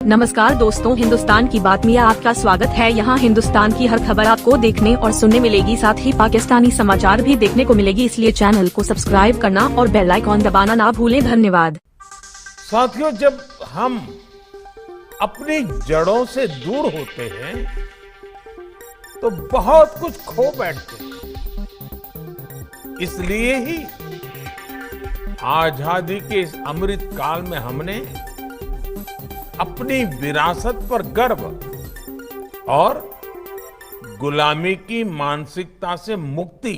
नमस्कार दोस्तों, हिंदुस्तान की बात में आपका स्वागत है। यहाँ हिंदुस्तान की हर खबर आपको देखने और सुनने मिलेगी, साथ ही पाकिस्तानी समाचार भी देखने को मिलेगी, इसलिए चैनल को सब्सक्राइब करना और बेल आइकॉन दबाना ना भूलें। धन्यवाद। साथियों, जब हम अपनी जड़ों से दूर होते हैं तो बहुत कुछ खो बैठते हैं। इसलिए ही आजादी के इस अमृत काल में हमने अपनी विरासत पर गर्व और गुलामी की मानसिकता से मुक्ति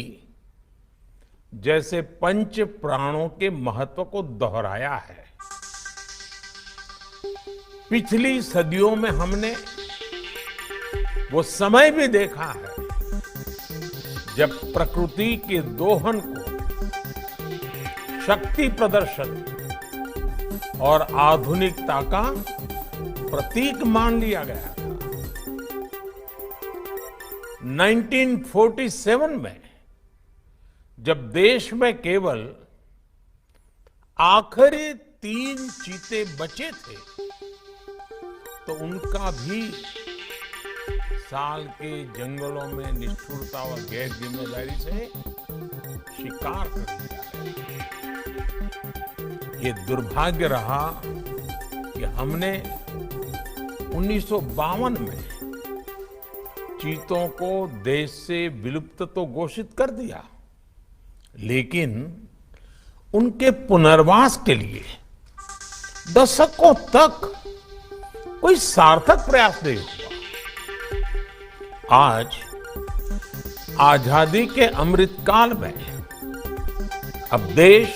जैसे पंच प्राणों के महत्व को दोहराया है। पिछली सदियों में हमने वो समय भी देखा है जब प्रकृति के दोहन को शक्ति प्रदर्शन और आधुनिकता का प्रतीक मान लिया गया था। 1947 में जब देश में केवल आखिरी 3 चीते बचे थे तो उनका भी साल के जंगलों में निष्ठुरता व गैर जिम्मेदारी से शिकार कर लिया गया। ये दुर्भाग्य रहा कि हमने 1952 में चीतों को देश से विलुप्त तो घोषित कर दिया, लेकिन उनके पुनर्वास के लिए दशकों तक कोई सार्थक प्रयास नहीं हुआ। आज आजादी के अमृतकाल में अब देश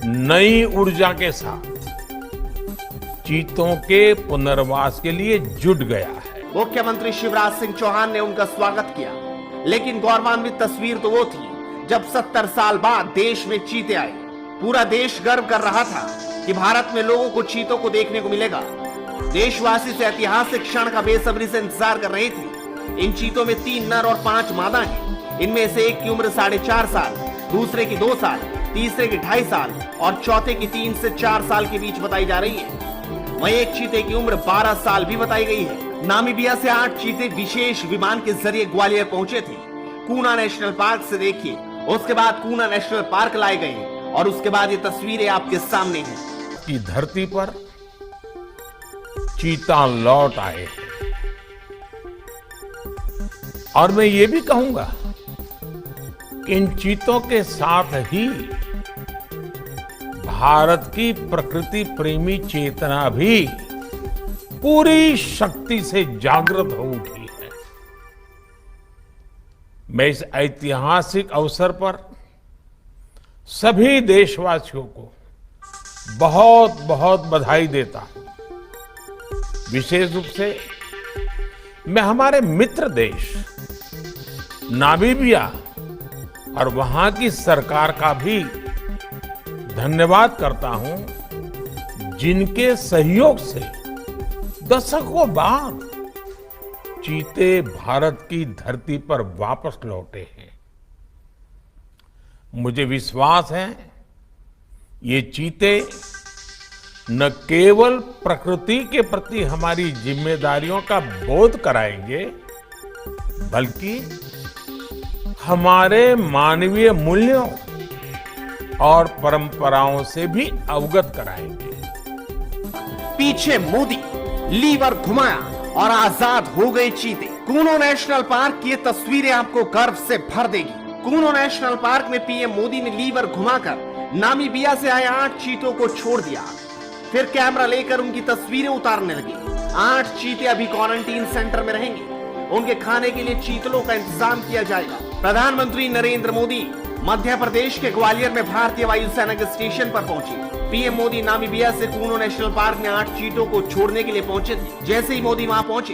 नई ऊर्जा के साथ चीतों के पुनर्वास के लिए जुट गया है। मुख्यमंत्री शिवराज सिंह चौहान ने उनका स्वागत किया, लेकिन गौरवान्वित तस्वीर तो वो थी जब 70 साल बाद देश में चीते आए। पूरा देश गर्व कर रहा था कि भारत में लोगों को चीतों को देखने को मिलेगा। देशवासी तो ऐतिहासिक क्षण का बेसब्री से इंतजार कर रहे थे। इन चीतों में 3 नर और 5 मादा हैं। इनमें से एक की उम्र 4.5 साल, दूसरे की 2 साल, तीसरे की 2.5 साल और चौथे की 3 से 4 साल के बीच बताई जा रही है। वहीं एक चीते की उम्र 12 साल भी बताई गई है। नामीबिया से 8 चीते विशेष विमान के जरिए ग्वालियर पहुंचे थे। कूना नेशनल पार्क से देखिए, उसके बाद कूना नेशनल पार्क लाए गए और उसके बाद ये तस्वीरें आपके सामने हैं। की धरती पर चीता लौट आए हैं और मैं ये भी कहूंगा कि इन चीतों के साथ ही भारत की प्रकृति प्रेमी चेतना भी पूरी शक्ति से जागृत हो उठी है। मैं इस ऐतिहासिक अवसर पर सभी देशवासियों को बहुत बहुत बधाई देता हूं। विशेष रूप से मैं हमारे मित्र देश नामीबिया और वहां की सरकार का भी धन्यवाद करता हूं, जिनके सहयोग से दशकों बाद चीते भारत की धरती पर वापस लौटे हैं। मुझे विश्वास है ये चीते न केवल प्रकृति के प्रति हमारी जिम्मेदारियों का बोध कराएंगे, बल्कि हमारे मानवीय मूल्यों और परंपराओं से भी अवगत कराएंगे। पीछे मोदी, लीवर घुमाया और आजाद हो गए चीते। कूनो नेशनल पार्क की ये तस्वीरें आपको गर्व से भर देगी। कूनो नेशनल पार्क में पीएम मोदी ने लीवर घुमाकर नामीबिया से आए 8 चीतों को छोड़ दिया। फिर कैमरा लेकर उनकी तस्वीरें उतारने लगे। 8 चीते अभी क्वारंटीन सेंटर में रहेंगे। उनके खाने के लिए चीतलों का इंतजाम किया जाएगा। प्रधानमंत्री नरेंद्र मोदी मध्य प्रदेश के ग्वालियर में भारतीय वायुसेना के स्टेशन पर पहुंचे। पीएम मोदी नामीबिया से कूनो नेशनल पार्क में 8 चीतों को छोड़ने के लिए पहुंचे थे। जैसे ही मोदी वहां पहुंचे,